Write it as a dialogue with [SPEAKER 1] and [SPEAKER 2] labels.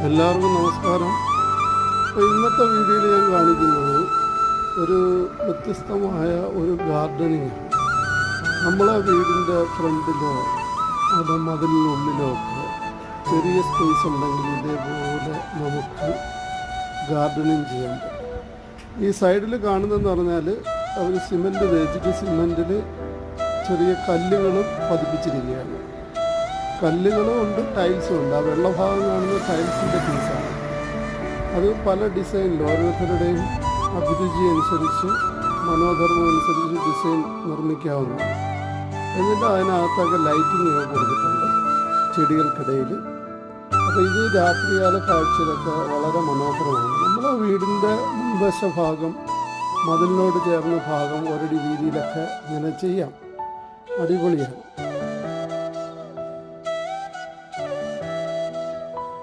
[SPEAKER 1] എല്ലാവർക്കും നമസ്കാരം. അപ്പോൾ ഇന്നത്തെ വീഡിയോയിൽ ഞാൻ കാണിക്കുന്നത് ഒരു വ്യത്യസ്തമായ ഒരു ഗാർഡനിങ്. നമ്മളെ വീടിൻ്റെ ഫ്രണ്ടിലോ അതോ മതിലിനുള്ളിലോ ഒക്കെ ചെറിയ സ്പേസ് ഉണ്ടെങ്കിൽ ഇതേപോലെ നമുക്ക് ഗാർഡനിങ് ചെയ്യാൻ പറ്റും. ഈ സൈഡിൽ കാണുന്നതെന്ന് പറഞ്ഞാൽ അവർ സിമൻറ്റ് തേച്ചിട്ട് സിമൻറ്റിൽ ചെറിയ കല്ലുകളും പതിപ്പിച്ചിരിക്കുകയാണ്. കല്ലുകളും ഉണ്ട്, ടൈൽസും ഉണ്ട്. ആ വെള്ളഭാഗം കാണുന്ന ടൈൽസിൻ്റെ പീസാണ്. അത് പല ഡിസൈനിൽ ഓരോരുത്തരുടെയും അഭിരുചി അനുസരിച്ച് മനോധർമ്മം അനുസരിച്ച് ഡിസൈൻ നിർമ്മിക്കാവുന്നതാണ്. എന്നിട്ട് അതിനകത്തൊക്കെ ലൈറ്റിംഗ് കൊടുത്തിട്ടുണ്ട് ചെടികൾക്കിടയിൽ. അപ്പോൾ ഇത് രാത്രികാല കാഴ്ചയിലൊക്കെ വളരെ മനോഹരമാണ്. നമ്മുടെ വീടിൻ്റെ മുൻവശ ഭാഗം, മതിലിനോട് ചേർന്ന ഭാഗം ഒരടി വീതിയിലൊക്കെ ഇങ്ങനെ ചെയ്യാം. അടിപൊളിയാണ്.